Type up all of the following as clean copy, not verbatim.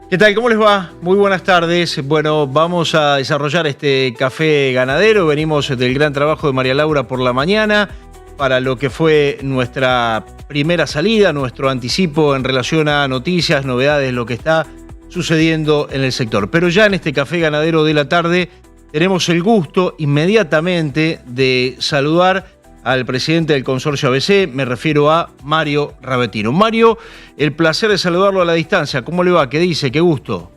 ¿Qué tal? ¿Cómo les va? Muy buenas tardes. Bueno, vamos a desarrollar este café ganadero. Venimos del gran trabajo de María Laura por la mañana para lo que fue nuestra primera salida, nuestro anticipo en relación a noticias, novedades, lo que está sucediendo en el sector. Pero ya en este café ganadero de la tarde tenemos el gusto inmediatamente de saludar al presidente del consorcio ABC, me refiero a Mario Ravetino. Mario, el placer de saludarlo a la distancia. ¿Cómo le va? ¿Qué dice? Qué gusto.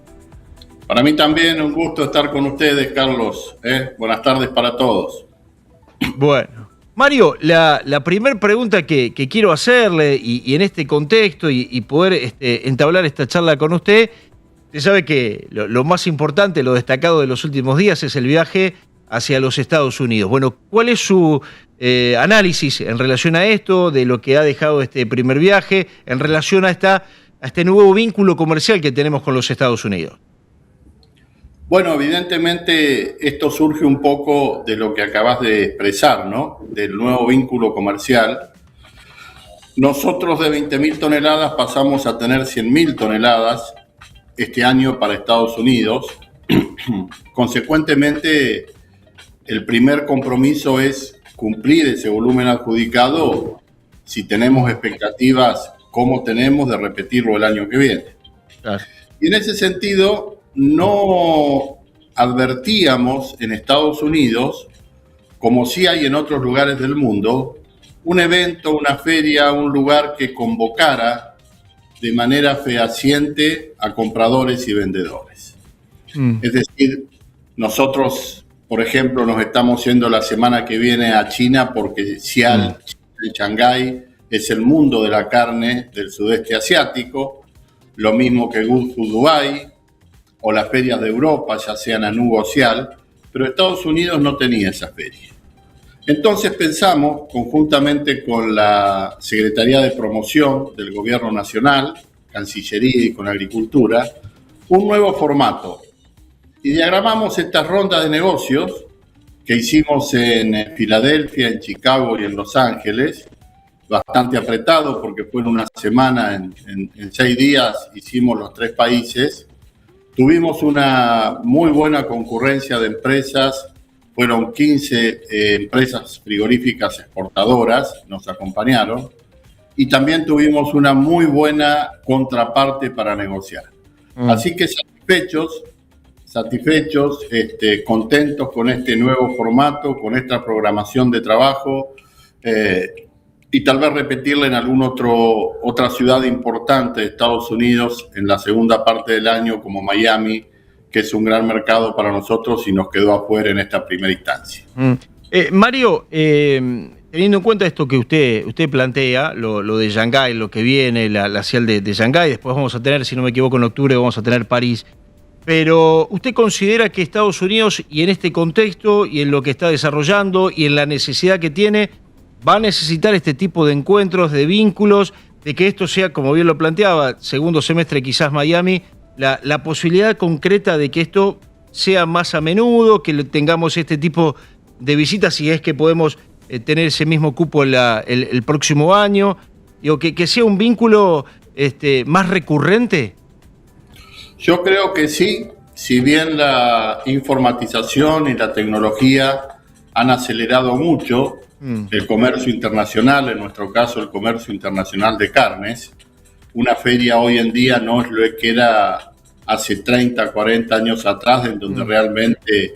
Para mí también un gusto estar con ustedes, Carlos. Buenas tardes para todos. Bueno, Mario, la primera pregunta que quiero hacerle, y en este contexto, y poder entablar esta charla con usted, usted sabe que lo más importante, lo destacado de los últimos días es el viaje hacia los Estados Unidos. Bueno, ¿cuál es su análisis en relación a esto, de lo que ha dejado este primer viaje, en relación a este nuevo vínculo comercial que tenemos con los Estados Unidos? Bueno, evidentemente esto surge un poco de lo que acabas de expresar, ¿no? Del nuevo vínculo comercial. Nosotros de 20.000 toneladas pasamos a tener 100.000 toneladas este año para Estados Unidos. Consecuentemente, el primer compromiso es cumplir ese volumen adjudicado si tenemos expectativas como tenemos de repetirlo el año que viene. Claro. Y en ese sentido, no advertíamos en Estados Unidos, como sí hay en otros lugares del mundo, un evento, una feria, un lugar que convocara de manera fehaciente a compradores y vendedores. Es decir, nosotros, por ejemplo, nos estamos yendo la semana que viene a China porque Xi'an de Shanghái es el mundo de la carne del sudeste asiático, lo mismo que Gulf Dubai o las ferias de Europa, ya sean Anugu o Xi'an, pero Estados Unidos no tenía esa feria. Entonces pensamos, conjuntamente con la Secretaría de Promoción del Gobierno Nacional, Cancillería y con Agricultura, un nuevo formato. Y diagramamos esta ronda de negocios que hicimos en Filadelfia, en Chicago y en Los Ángeles, bastante apretado porque fue en una semana, en 6 días hicimos los 3 países. Tuvimos una muy buena concurrencia de empresas, fueron 15 empresas frigoríficas exportadoras, nos acompañaron, y también tuvimos una muy buena contraparte para negociar. Así que satisfechos, contentos con este nuevo formato, con esta programación de trabajo, y tal vez repetirla en otra ciudad importante de Estados Unidos en la segunda parte del año, como Miami, que es un gran mercado para nosotros y nos quedó afuera en esta primera instancia. Mario, teniendo en cuenta esto que usted plantea, lo de Shanghái, lo que viene, la CIAL de Shanghái, después vamos a tener, si no me equivoco, en octubre vamos a tener París. Pero ¿usted considera que Estados Unidos, y en este contexto, y en lo que está desarrollando, y en la necesidad que tiene, va a necesitar este tipo de encuentros, de vínculos, de que esto sea, como bien lo planteaba, segundo semestre quizás Miami, la posibilidad concreta de que esto sea más a menudo, que tengamos este tipo de visitas, si es que podemos tener ese mismo cupo el próximo año, digo, que sea un vínculo más recurrente? Yo creo que sí, si bien la informatización y la tecnología han acelerado mucho el comercio internacional, en nuestro caso el comercio internacional de carnes, una feria hoy en día no es lo que era hace 30, 40 años atrás, en donde realmente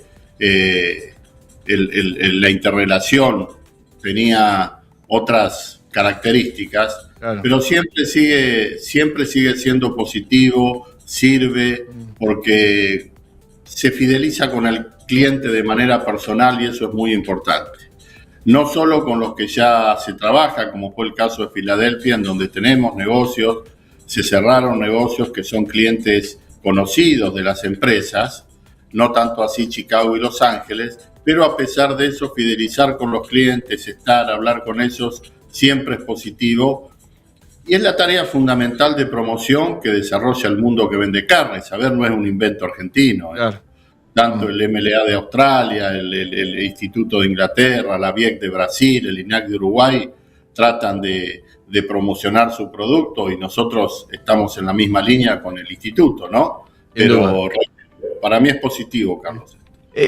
la interrelación tenía otras características, claro. Pero siempre sigue siendo positivo, sirve, porque se fideliza con el cliente de manera personal y eso es muy importante. No solo con los que ya se trabaja, como fue el caso de Filadelfia, en donde tenemos negocios, se cerraron negocios que son clientes conocidos de las empresas, no tanto así Chicago y Los Ángeles, pero a pesar de eso, fidelizar con los clientes, hablar con ellos, siempre es positivo. Y es la tarea fundamental de promoción que desarrolla el mundo que vende carne. Saber no es un invento argentino. Claro. tanto el MLA de Australia, el Instituto de Inglaterra, la BIEC de Brasil, el INAC de Uruguay, tratan de promocionar su producto y nosotros estamos en la misma línea con el instituto, ¿no? Pero para mí es positivo, Carlos.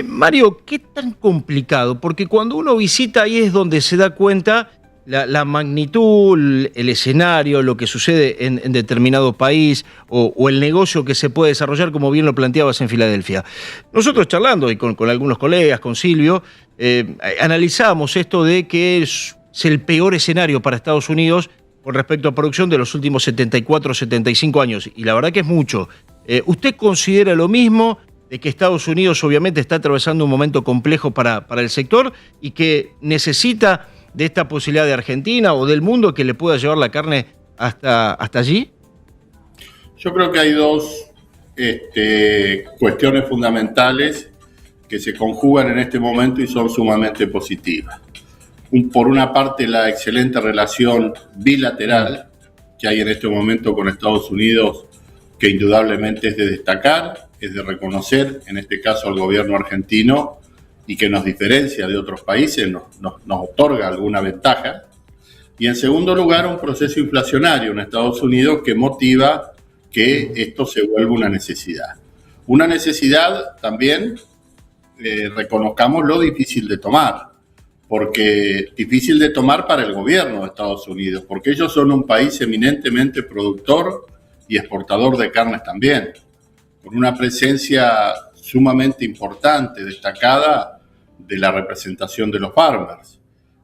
Mario, ¿qué tan complicado? Porque cuando uno visita ahí es donde se da cuenta la magnitud, el escenario, lo que sucede en determinado país o el negocio que se puede desarrollar, como bien lo planteabas en Filadelfia. Nosotros charlando y con algunos colegas, con Silvio, analizábamos esto de que es el peor escenario para Estados Unidos con respecto a producción de los últimos 74, 75 años. Y la verdad que es mucho. ¿Usted considera lo mismo, de que Estados Unidos obviamente está atravesando un momento complejo para el sector y que necesita de esta posibilidad de Argentina o del mundo que le pueda llevar la carne hasta allí? Yo creo que hay dos cuestiones fundamentales que se conjugan en este momento y son sumamente positivas. Por una parte, la excelente relación bilateral que hay en este momento con Estados Unidos, que indudablemente es de destacar, es de reconocer, en este caso al gobierno argentino, y que nos diferencia de otros países, nos otorga alguna ventaja. Y en segundo lugar, un proceso inflacionario en Estados Unidos que motiva que esto se vuelva una necesidad. Una necesidad también, reconozcamos lo difícil de tomar, porque difícil de tomar para el gobierno de Estados Unidos, porque ellos son un país eminentemente productor y exportador de carnes también, con una presencia sumamente importante, destacada, de la representación de los farmers.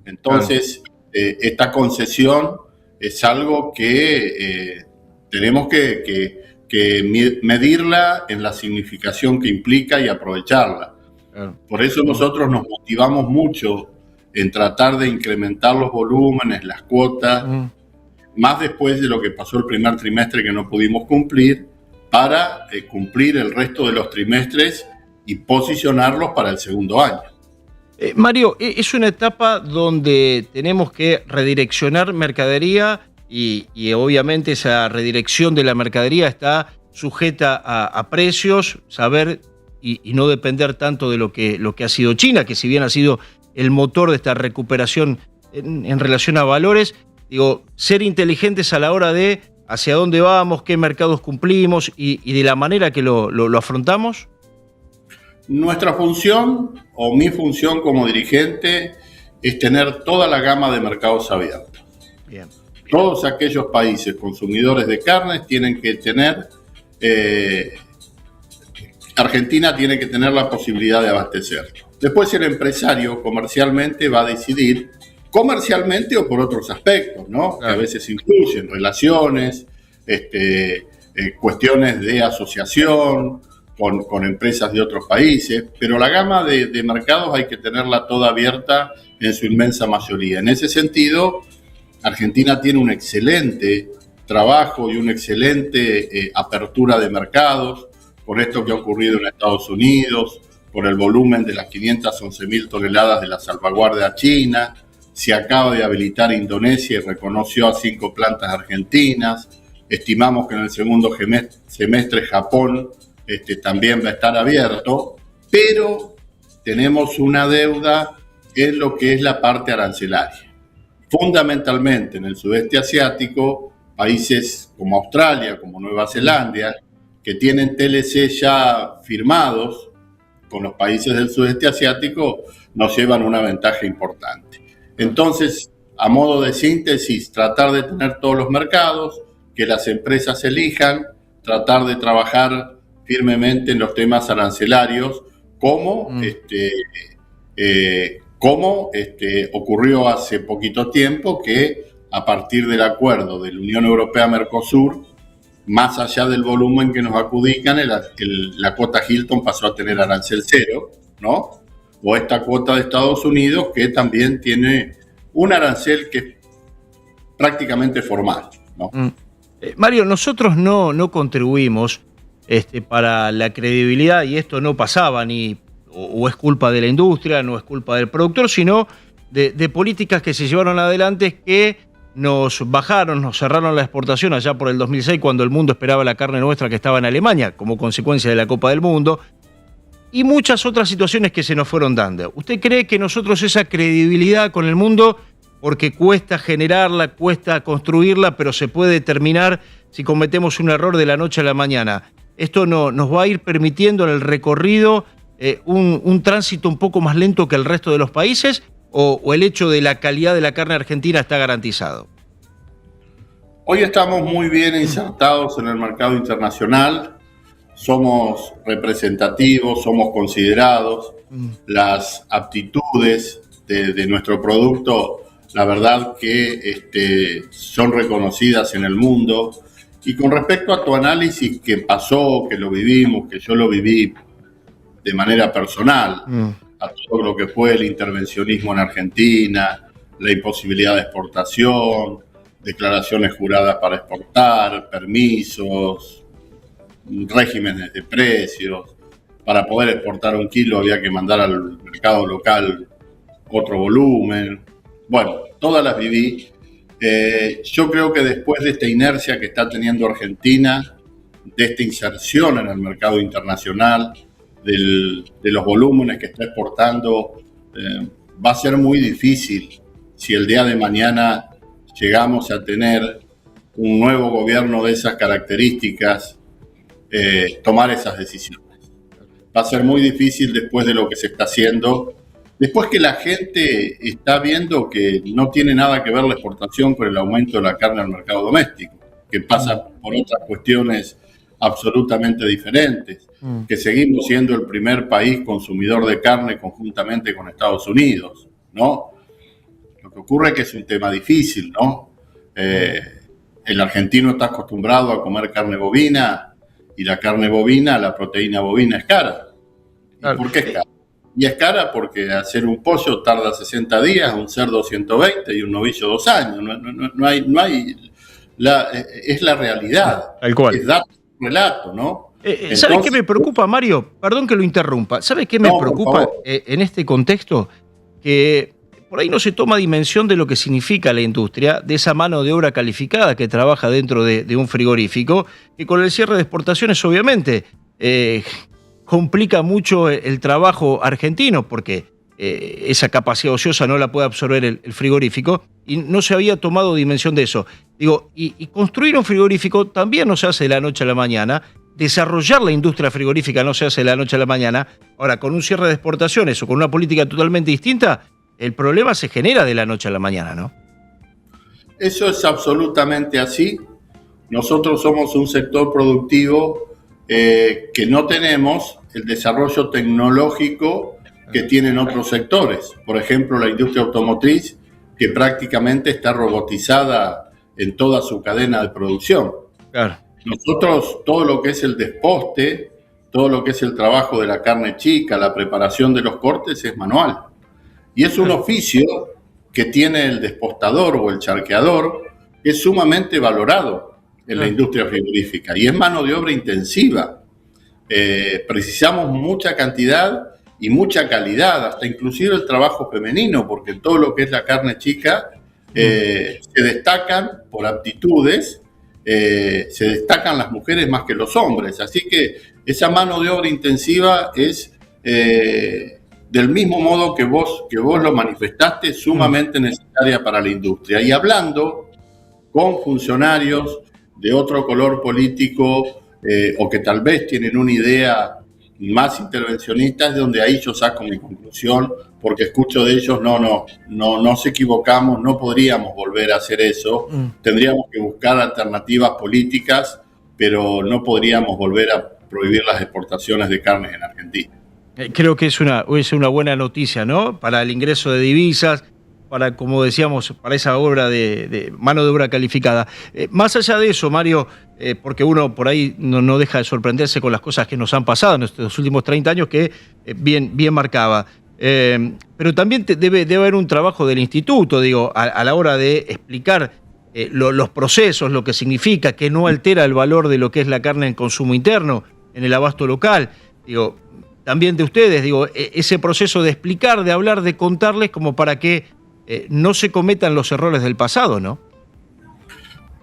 Entonces, esta concesión es algo que tenemos que medirla en la significación que implica y aprovecharla. Por eso nosotros nos motivamos mucho en tratar de incrementar los volúmenes, las cuotas, más después de lo que pasó el primer trimestre que no pudimos cumplir, para cumplir el resto de los trimestres y posicionarlos para el segundo año. Mario, es una etapa donde tenemos que redireccionar mercadería y obviamente esa redirección de la mercadería está sujeta a precios, saber y no depender tanto de lo que ha sido China, que si bien ha sido el motor de esta recuperación en relación a valores, digo, ser inteligentes a la hora de hacia dónde vamos, qué mercados cumplimos y de la manera que lo afrontamos. Nuestra función, o mi función como dirigente, es tener toda la gama de mercados abiertos. Bien. Todos aquellos países consumidores de carnes tienen que tener, Argentina tiene que tener la posibilidad de abastecer. Después el empresario comercialmente va a decidir, comercialmente o por otros aspectos, ¿no? Claro. Que a veces influyen, relaciones, cuestiones de asociación, con empresas de otros países, pero la gama de mercados hay que tenerla toda abierta en su inmensa mayoría. En ese sentido, Argentina tiene un excelente trabajo y una excelente apertura de mercados, por esto que ha ocurrido en Estados Unidos, por el volumen de las 511.000 toneladas de la salvaguardia china. Se acaba de habilitar Indonesia y reconoció a 5 plantas argentinas. Estimamos que en el segundo semestre Japón también va a estar abierto, pero tenemos una deuda en lo que es la parte arancelaria. Fundamentalmente en el sudeste asiático, países como Australia, como Nueva Zelanda, que tienen TLC ya firmados con los países del sudeste asiático, nos llevan una ventaja importante. Entonces, a modo de síntesis, tratar de tener todos los mercados, que las empresas elijan, tratar de trabajar firmemente en los temas arancelarios, como ocurrió hace poquito tiempo, que a partir del acuerdo de la Unión Europea-Mercosur, más allá del volumen que nos adjudican, la cuota Hilton pasó a tener arancel cero, ¿no? O esta cuota de Estados Unidos, que también tiene un arancel que es prácticamente formal, ¿no? Mario, nosotros no contribuimos para la credibilidad, y esto no pasaba o es culpa de la industria, no es culpa del productor, sino de políticas que se llevaron adelante que nos cerraron la exportación allá por el 2006, cuando el mundo esperaba la carne nuestra que estaba en Alemania, como consecuencia de la Copa del Mundo. y muchas otras situaciones que se nos fueron dando. ¿Usted cree que nosotros esa credibilidad con el mundo, porque cuesta generarla, cuesta construirla, pero se puede determinar si cometemos un error de la noche a la mañana, esto nos va a ir permitiendo en el recorrido un tránsito un poco más lento que el resto de los países, o el hecho de la calidad de la carne argentina está garantizado? Hoy estamos muy bien insertados en el mercado internacional, somos representativos, somos considerados, las aptitudes de nuestro producto, la verdad que son reconocidas en el mundo. Y con respecto a tu análisis que pasó, que lo vivimos, que yo lo viví de manera personal, a todo lo que fue el intervencionismo en Argentina, la imposibilidad de exportación, declaraciones juradas para exportar, permisos, regímenes de precios. Para poder exportar 1 kilo había que mandar al mercado local otro volumen. Bueno, todas las viví. Yo creo que después de esta inercia que está teniendo Argentina, de esta inserción en el mercado internacional, de los volúmenes que está exportando, va a ser muy difícil si el día de mañana llegamos a tener un nuevo gobierno de esas características, tomar esas decisiones. Va a ser muy difícil después de lo que se está haciendo. Después que la gente está viendo que no tiene nada que ver la exportación con el aumento de la carne al mercado doméstico, que pasa por otras cuestiones absolutamente diferentes, que seguimos siendo el primer país consumidor de carne conjuntamente con Estados Unidos, ¿no? Lo que ocurre es que es un tema difícil, ¿no? El argentino está acostumbrado a comer carne bovina y la carne bovina, la proteína bovina es cara. ¿Y por qué es cara? Y es cara porque hacer un pollo tarda 60 días, un cerdo 120 y un novillo 2 años. No hay es la realidad. Tal cual. Es dato, relato, ¿no? ¿Sabe qué me preocupa, Mario? Perdón que lo interrumpa. ¿Sabe qué me preocupa en este contexto? Que por ahí no se toma dimensión de lo que significa la industria, de esa mano de obra calificada que trabaja dentro de un frigorífico, que con el cierre de exportaciones, obviamente, complica mucho el trabajo argentino, porque esa capacidad ociosa no la puede absorber el frigorífico, y no se había tomado dimensión de eso. Digo, y construir un frigorífico también no se hace de la noche a la mañana, desarrollar la industria frigorífica no se hace de la noche a la mañana. Ahora, con un cierre de exportaciones o con una política totalmente distinta, el problema se genera de la noche a la mañana, ¿no? Eso es absolutamente así. Nosotros somos un sector productivo que no tenemos el desarrollo tecnológico que tienen otros sectores. Por ejemplo, la industria automotriz, que prácticamente está robotizada en toda su cadena de producción. Claro. Nosotros, todo lo que es el desposte, todo lo que es el trabajo de la carne chica, la preparación de los cortes es manual. Y es un oficio que tiene el despostador o el charqueador, que es sumamente valorado en la industria frigorífica y es mano de obra intensiva. Precisamos mucha cantidad y mucha calidad, hasta inclusive el trabajo femenino, porque todo lo que es la carne chica se destacan por aptitudes, se destacan las mujeres más que los hombres, así que esa mano de obra intensiva es del mismo modo que vos lo manifestaste, sumamente necesaria para la industria. Y hablando con funcionarios de otro color político o que tal vez tienen una idea más intervencionista, es donde ahí yo saco mi conclusión, porque escucho de ellos, no nos equivocamos, no podríamos volver a hacer eso, tendríamos que buscar alternativas políticas, pero no podríamos volver a prohibir las exportaciones de carnes en Argentina. Creo que es una buena noticia, ¿no? Para el ingreso de divisas, para, como decíamos, para esa obra de mano de obra calificada. Más allá de eso, Mario, porque uno por ahí no deja de sorprenderse con las cosas que nos han pasado en estos últimos 30 años que bien marcaba. Pero también debe haber un trabajo del instituto, digo, a la hora de explicar los procesos, lo que significa, que no altera el valor de lo que es la carne en consumo interno, en el abasto local. Digo, también de ustedes, digo, ese proceso de explicar, de hablar, de contarles como para que no se cometan los errores del pasado, ¿no?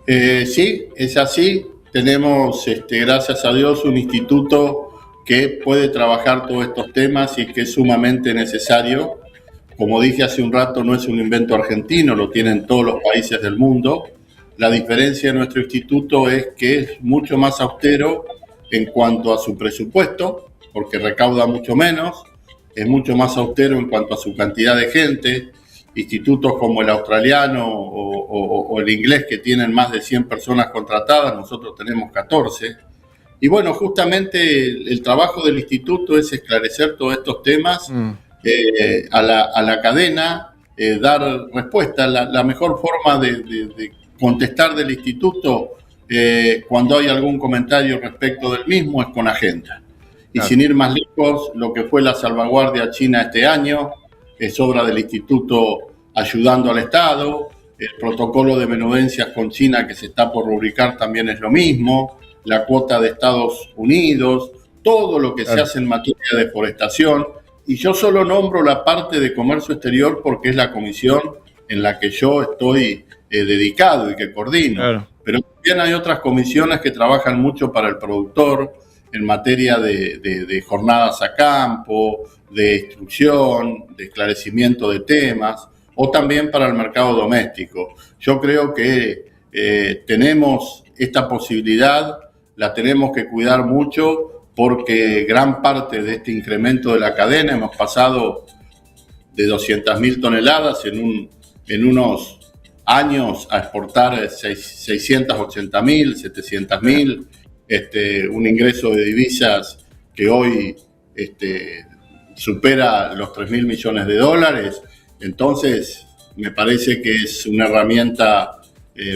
Sí, es así. Tenemos, gracias a Dios, un instituto que puede trabajar todos estos temas y que es sumamente necesario. Como dije hace un rato, no es un invento argentino, lo tienen todos los países del mundo. La diferencia de nuestro instituto es que es mucho más austero en cuanto a su presupuesto, porque recauda mucho menos, es mucho más austero en cuanto a su cantidad de gente. Institutos como el australiano o el inglés, que tienen más de 100 personas contratadas, nosotros tenemos 14. Y bueno, justamente el trabajo del instituto es esclarecer todos estos temas a la cadena, dar respuesta. La mejor forma de contestar del instituto cuando hay algún comentario respecto del mismo es con agenda. Y sin ir más lejos, lo que fue la salvaguardia china este año es obra del instituto ayudando al Estado. El protocolo de menudencias con China que se está por rubricar también es lo mismo. La cuota de Estados Unidos, todo lo que se hace en materia de deforestación. Y yo solo nombro la parte de comercio exterior porque es la comisión en la que yo estoy dedicado y que coordino. Pero también hay otras comisiones que trabajan mucho para el productor en materia de jornadas a campo, de instrucción, de esclarecimiento de temas, o también para el mercado doméstico. Yo creo que tenemos esta posibilidad, la tenemos que cuidar mucho, porque gran parte de este incremento de la cadena, hemos pasado de 200.000 toneladas en unos años a exportar 680.000, 700.000, un ingreso de divisas que hoy supera los 3.000 millones de dólares. Entonces, me parece que es una herramienta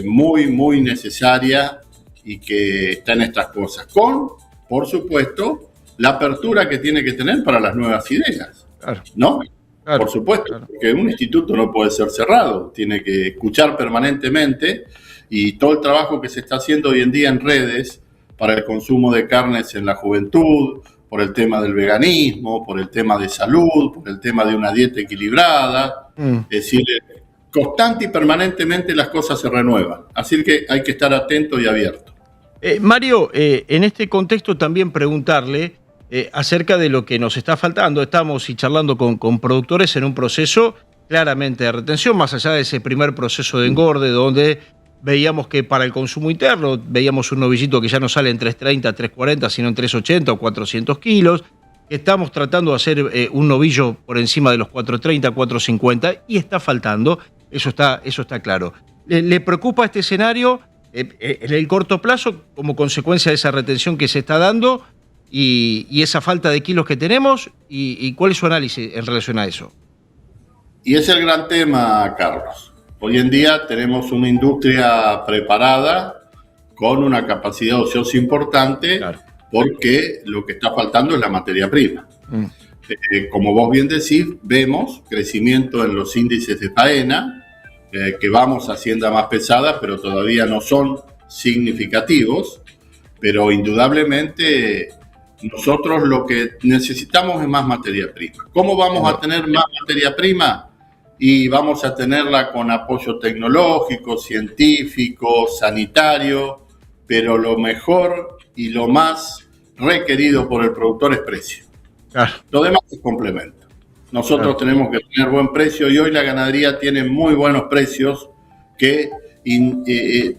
muy, muy necesaria y que está en estas cosas. Con, por supuesto, la apertura que tiene que tener para las nuevas ideas, ¿no? Por supuesto, porque un instituto no puede ser cerrado, tiene que escuchar permanentemente, y todo el trabajo que se está haciendo hoy en día en redes para el consumo de carnes en la juventud, por el tema del veganismo, por el tema de salud, por el tema de una dieta equilibrada. Es decir, constante y permanentemente las cosas se renuevan. Así que hay que estar atento y abierto. Mario, en este contexto también preguntarle acerca de lo que nos está faltando. Estamos charlando con productores en un proceso claramente de retención, más allá de ese primer proceso de engorde, donde veíamos que para el consumo interno, veíamos un novillito que ya no sale en 330, 340, sino en 380 o 400 kilos. Estamos tratando de hacer un novillo por encima de los 430, 450 y está faltando, eso está claro. ¿Le preocupa este escenario en el corto plazo como consecuencia de esa retención que se está dando y esa falta de kilos que tenemos? ¿Y cuál es su análisis en relación a eso? Y es el gran tema, Carlos. Hoy en día tenemos una industria preparada con una capacidad ociosa importante, porque lo que está faltando es la materia prima. Como vos bien decís, vemos crecimiento en los índices de faena, que vamos a hacienda más pesada, pero todavía no son significativos, pero indudablemente nosotros lo que necesitamos es más materia prima. ¿Cómo vamos a tener más materia prima? Y vamos a tenerla con apoyo tecnológico, científico, sanitario, pero lo mejor y lo más requerido por el productor es precio. Lo demás es complemento. Nosotros tenemos que tener buen precio, y hoy la ganadería tiene muy buenos precios que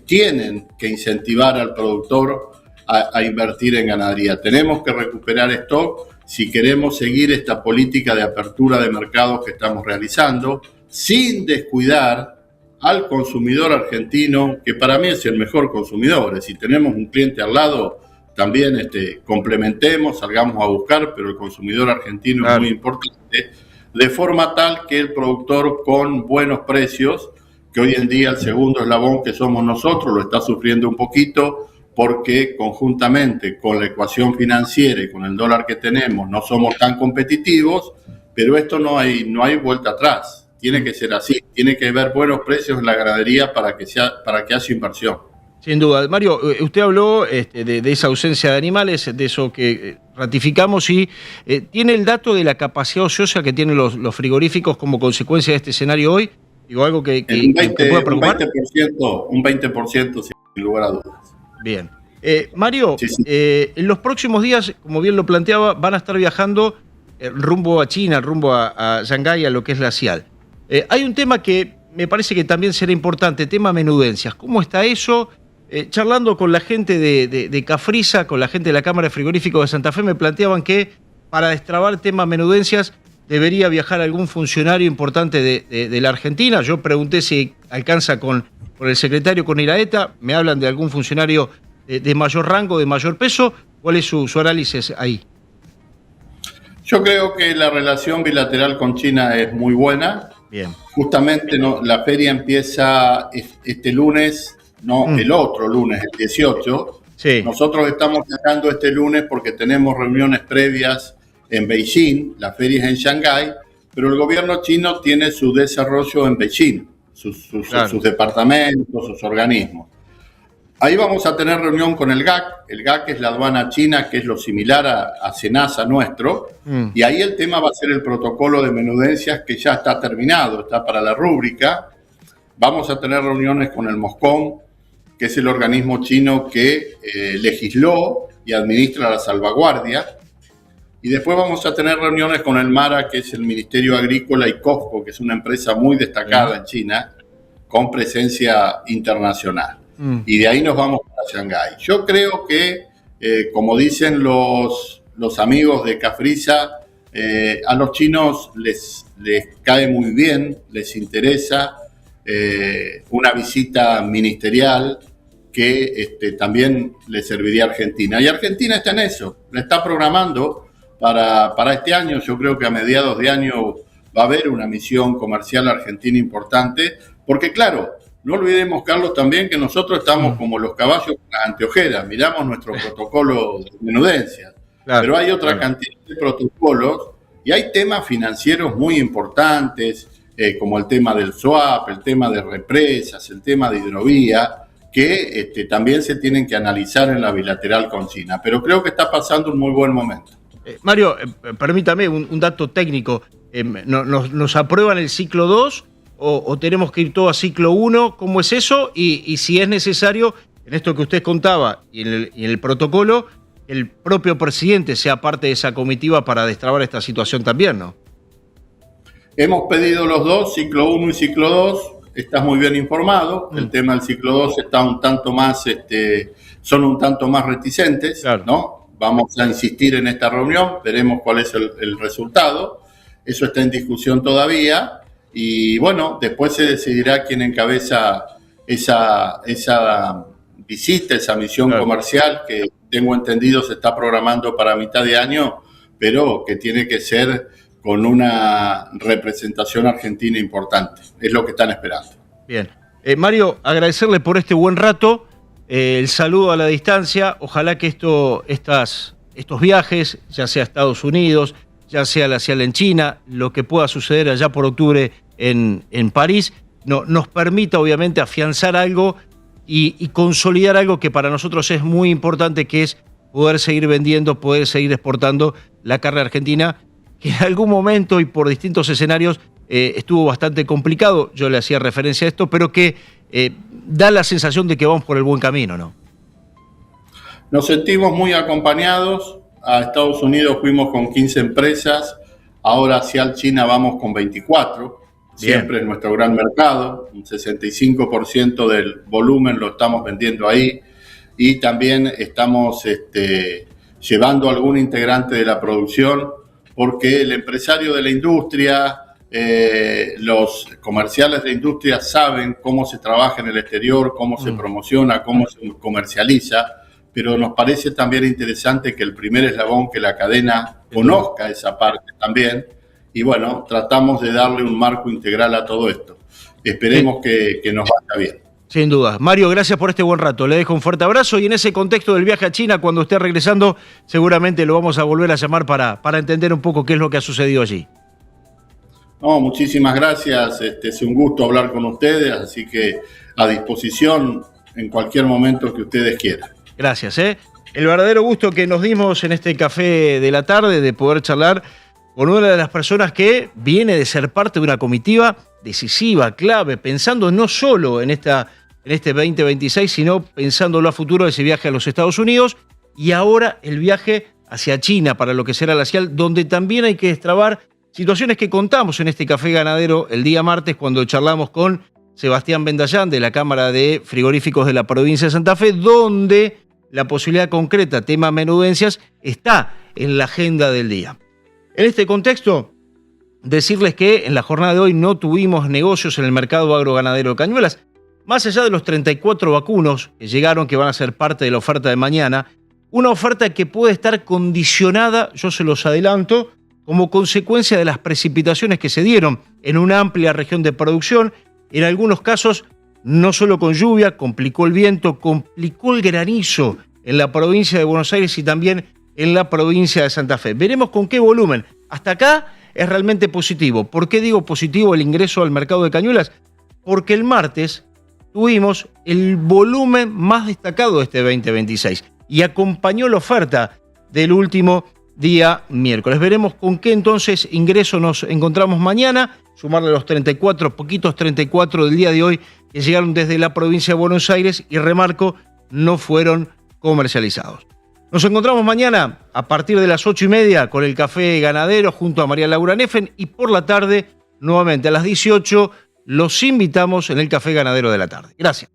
tienen que incentivar al productor a invertir en ganadería. Tenemos que recuperar stock si queremos seguir esta política de apertura de mercados que estamos realizando, sin descuidar al consumidor argentino, que para mí es el mejor consumidor. Si tenemos un cliente al lado, también complementemos, salgamos a buscar, pero el consumidor argentino es muy importante, de forma tal que el productor con buenos precios, que hoy en día el segundo eslabón que somos nosotros, lo está sufriendo un poquito, porque conjuntamente con la ecuación financiera y con el dólar que tenemos no somos tan competitivos, pero esto no hay vuelta atrás. Tiene que ser así, tiene que haber buenos precios en la ganadería para que haya inversión. Sin duda. Mario, usted habló de esa ausencia de animales, de eso que ratificamos, y ¿tiene el dato de la capacidad ociosa que tienen los frigoríficos como consecuencia de este escenario hoy? Digo, algo que pueda preocupar. Un 20% sin lugar a dudas. Bien. Mario, Sí, sí. En los próximos días, como bien lo planteaba, van a estar viajando rumbo a China, rumbo a Shanghái, a lo que es la CIAL. Hay un tema que me parece que también será importante, tema menudencias. ¿Cómo está eso? Charlando con la gente de Cafrisa, con la gente de la Cámara de Frigoríficos de Santa Fe, me planteaban que para destrabar tema menudencias debería viajar algún funcionario importante de la Argentina. Yo pregunté si alcanza con el secretario, con Iraeta. Me hablan de algún funcionario de mayor rango, de mayor peso. ¿Cuál es su análisis ahí? Yo creo que la relación bilateral con China es muy buena. Bien. Justamente la feria empieza este lunes, no el otro lunes, el 18. Sí. Nosotros estamos viajando este lunes porque tenemos reuniones previas en Beijing, la feria es en Shanghái, pero el gobierno chino tiene su desarrollo en Beijing, Claro. sus departamentos, sus organismos. Ahí vamos a tener reunión con el GAC. El GAC es la aduana china, que es lo similar a SENASA nuestro. Y ahí el tema va a ser el protocolo de menudencias, que ya está terminado, está para la rúbrica. Vamos a tener reuniones con el MOSCOM, que es el organismo chino que legisló y administra la salvaguardia. Y después vamos a tener reuniones con el MARA, que es el Ministerio Agrícola, y COFCO, que es una empresa muy destacada en China, con presencia internacional. Y de ahí nos vamos a Shanghái. Yo creo que, como dicen los amigos de Cafrisa, a los chinos les cae muy bien, les interesa una visita ministerial que también le serviría a Argentina. Y Argentina está en eso, la está programando para este año. Yo creo que a mediados de año va a haber una misión comercial argentina importante, porque claro, no olvidemos, Carlos, también que nosotros estamos como los caballos con las anteojeras, miramos nuestro protocolo de menudencia, claro, pero hay otra cantidad de protocolos y hay temas financieros muy importantes, como el tema del swap, el tema de represas, el tema de hidrovía, que también se tienen que analizar en la bilateral con China. Pero creo que está pasando un muy buen momento. Mario, permítame un dato técnico. ¿Nos aprueban el ciclo 2 o tenemos que ir todo a ciclo 1? ¿Cómo es eso? Y si es necesario, en esto que usted contaba y en el protocolo, el propio presidente sea parte de esa comitiva para destrabar esta situación también, ¿no? Hemos pedido los dos, ciclo 1 y ciclo 2. Estás muy bien informado. El tema del ciclo 2 está un tanto más, son un tanto más reticentes, claro, ¿no? Vamos a insistir en esta reunión, veremos cuál es el resultado. Eso está en discusión todavía. Y bueno, después se decidirá quién encabeza esa visita, esa misión, claro, comercial, que tengo entendido se está programando para mitad de año, pero que tiene que ser con una representación argentina importante. Es lo que están esperando. Bien. Mario, agradecerle por este buen rato, el saludo a la distancia. Ojalá que estos viajes, ya sea a Estados Unidos, ya sea la CIAL en China, lo que pueda suceder allá por octubre en París, nos permita obviamente afianzar algo y consolidar algo que para nosotros es muy importante, que es poder seguir vendiendo, poder seguir exportando la carne argentina, que en algún momento y por distintos escenarios estuvo bastante complicado. Yo le hacía referencia a esto, pero que da la sensación de que vamos por el buen camino, ¿no? Nos sentimos muy acompañados. A Estados Unidos fuimos con 15 empresas, ahora hacia China vamos con 24. Siempre es nuestro gran mercado, un 65% del volumen lo estamos vendiendo ahí, y también estamos llevando algún integrante de la producción, porque el empresario de la industria, los comerciales de la industria saben cómo se trabaja en el exterior, cómo se promociona, cómo se comercializa, pero nos parece también interesante que el primer eslabón, que la cadena conozca esa parte también, y bueno, tratamos de darle un marco integral a todo esto. Esperemos que nos vaya bien. Sin duda. Mario, gracias por este buen rato. Le dejo un fuerte abrazo y en ese contexto del viaje a China, cuando esté regresando, seguramente lo vamos a volver a llamar para entender un poco qué es lo que ha sucedido allí. No, muchísimas gracias. Es un gusto hablar con ustedes, así que a disposición en cualquier momento que ustedes quieran. Gracias. El verdadero gusto que nos dimos en este café de la tarde de poder charlar con una de las personas que viene de ser parte de una comitiva decisiva, clave, pensando no solo en esta en este 2026, sino pensándolo a futuro, ese viaje a los Estados Unidos y ahora el viaje hacia China para lo que será la CIAL, donde también hay que destrabar situaciones que contamos en este Café Ganadero el día martes cuando charlamos con Sebastián Bendayán de la Cámara de Frigoríficos de la provincia de Santa Fe, donde la posibilidad concreta, tema menudencias, está en la agenda del día. En este contexto, decirles que en la jornada de hoy no tuvimos negocios en el mercado agroganadero de Cañuelas. Más allá de los 34 vacunos que llegaron, que van a ser parte de la oferta de mañana, una oferta que puede estar condicionada, yo se los adelanto, como consecuencia de las precipitaciones que se dieron en una amplia región de producción. En algunos casos, no solo con lluvia, complicó el viento, complicó el granizo en la provincia de Buenos Aires y también en la provincia de Santa Fe. Veremos con qué volumen. Hasta acá es realmente positivo. ¿Por qué digo positivo el ingreso al mercado de Cañuelas? Porque el martes tuvimos el volumen más destacado de este 2026 y acompañó la oferta del último día miércoles. Veremos con qué entonces ingreso nos encontramos mañana, sumarle los 34, poquitos 34 del día de hoy que llegaron desde la provincia de Buenos Aires y remarco, no fueron comercializados. Nos encontramos mañana a partir de las 8:30 con el Café Ganadero junto a María Laura Neffen y por la tarde, nuevamente a las 18, los invitamos en el Café Ganadero de la tarde. Gracias.